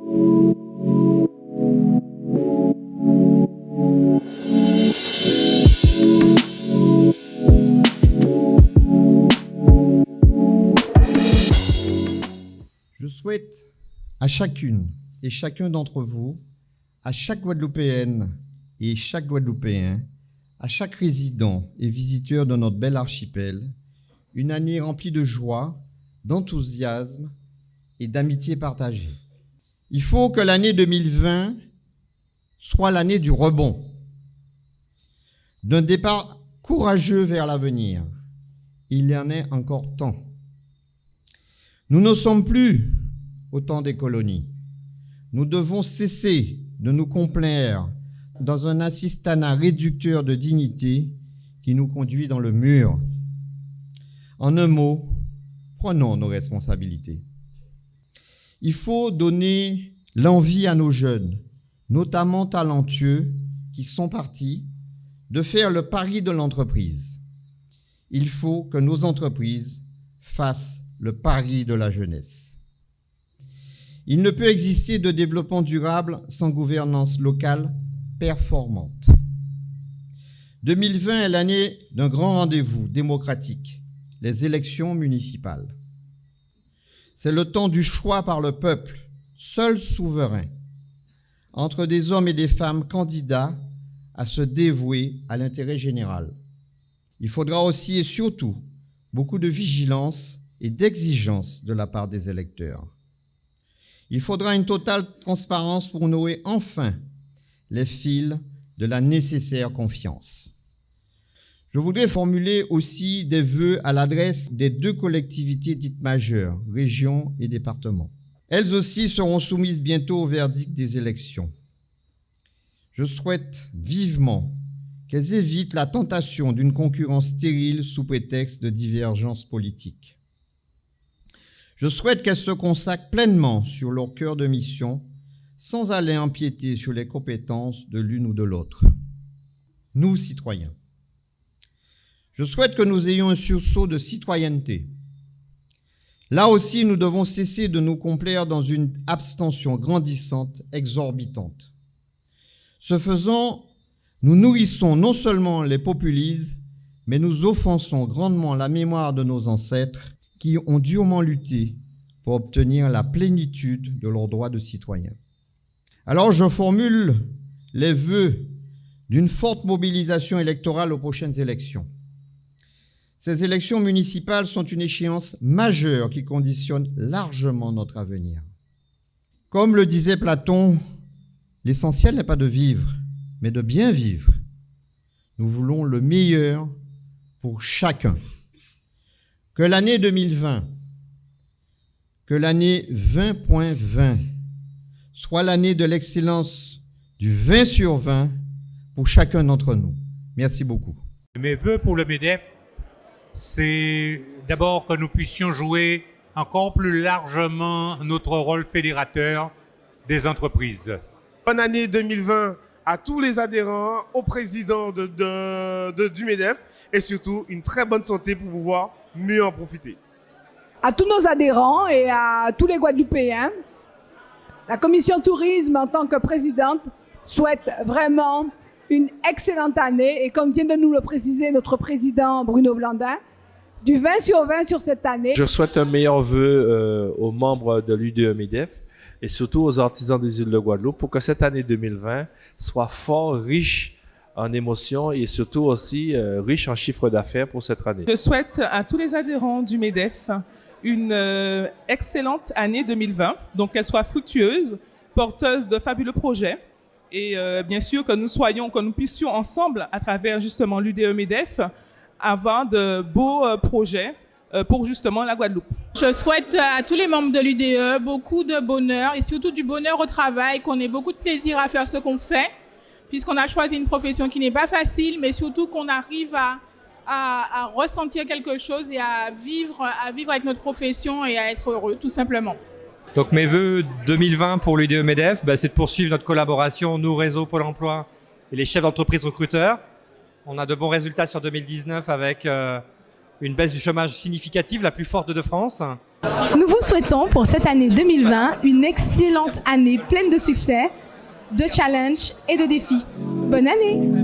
Je souhaite à chacune et chacun d'entre vous, à chaque Guadeloupéenne et chaque Guadeloupéen, à chaque résident et visiteur de notre bel archipel, une année remplie de joie, d'enthousiasme et d'amitié partagée. Il faut que l'année 2020 soit l'année du rebond, d'un départ courageux vers l'avenir. Il y en est encore temps. Nous ne sommes plus au temps des colonies. Nous devons cesser de nous complaire dans un assistanat réducteur de dignité qui nous conduit dans le mur. En un mot, prenons nos responsabilités. Il faut donner l'envie à nos jeunes, notamment talentueux, qui sont partis, de faire le pari de l'entreprise. Il faut que nos entreprises fassent le pari de la jeunesse. Il ne peut exister de développement durable sans gouvernance locale performante. 2020 est l'année d'un grand rendez-vous démocratique, les élections municipales. C'est le temps du choix par le peuple, seul souverain, entre des hommes et des femmes candidats à se dévouer à l'intérêt général. Il faudra aussi et surtout beaucoup de vigilance et d'exigence de la part des électeurs. Il faudra une totale transparence pour nouer enfin les fils de la nécessaire confiance. Je voudrais formuler aussi des vœux à l'adresse des deux collectivités dites majeures, régions et départements. Elles aussi seront soumises bientôt au verdict des élections. Je souhaite vivement qu'elles évitent la tentation d'une concurrence stérile sous prétexte de divergences politiques. Je souhaite qu'elles se consacrent pleinement sur leur cœur de mission, sans aller empiéter sur les compétences de l'une ou de l'autre. Nous, citoyens. Je souhaite que nous ayons un sursaut de citoyenneté. Là aussi, nous devons cesser de nous complaire dans une abstention grandissante, exorbitante. Ce faisant, nous nourrissons non seulement les populismes, mais nous offensons grandement la mémoire de nos ancêtres qui ont durement lutté pour obtenir la plénitude de leurs droits de citoyens. Alors je formule les vœux d'une forte mobilisation électorale aux prochaines élections. Ces élections municipales sont une échéance majeure qui conditionne largement notre avenir. Comme le disait Platon, l'essentiel n'est pas de vivre, mais de bien vivre. Nous voulons le meilleur pour chacun. Que l'année 2020, que l'année 20.20 soit l'année de l'excellence du 20 sur 20 pour chacun d'entre nous. Merci beaucoup. Mes vœux pour le MEDEF, c'est d'abord que nous puissions jouer encore plus largement notre rôle fédérateur des entreprises. Bonne année 2020 à tous les adhérents, au président du MEDEF et surtout une très bonne santé pour pouvoir mieux en profiter. À tous nos adhérents et à tous les Guadeloupéens, la commission tourisme en tant que présidente souhaite vraiment une excellente année et comme vient de nous le préciser notre président Bruno Blandin, du 20 sur 20 sur cette année. Je souhaite un meilleur vœu aux membres de l'UDE MEDEF et surtout aux artisans des îles de Guadeloupe pour que cette année 2020 soit fort riche en émotions et surtout aussi riche en chiffre d'affaires pour cette année. Je souhaite à tous les adhérents du MEDEF une excellente année 2020, donc qu'elle soit fructueuse, porteuse de fabuleux projets et bien sûr que nous puissions ensemble, à travers justement l'UDE MEDEF, avoir de beaux projets pour justement la Guadeloupe. Je souhaite à tous les membres de l'UDE beaucoup de bonheur et surtout du bonheur au travail, qu'on ait beaucoup de plaisir à faire ce qu'on fait, puisqu'on a choisi une profession qui n'est pas facile, mais surtout qu'on arrive à ressentir quelque chose et à vivre avec notre profession et à être heureux, tout simplement. Donc mes vœux 2020 pour l'UDE MEDEF, c'est de poursuivre notre collaboration, nous, réseau Pôle emploi et les chefs d'entreprise recruteurs. On a de bons résultats sur 2019 avec une baisse du chômage significative, la plus forte de France. Nous vous souhaitons pour cette année 2020 une excellente année pleine de succès, de challenges et de défis. Bonne année!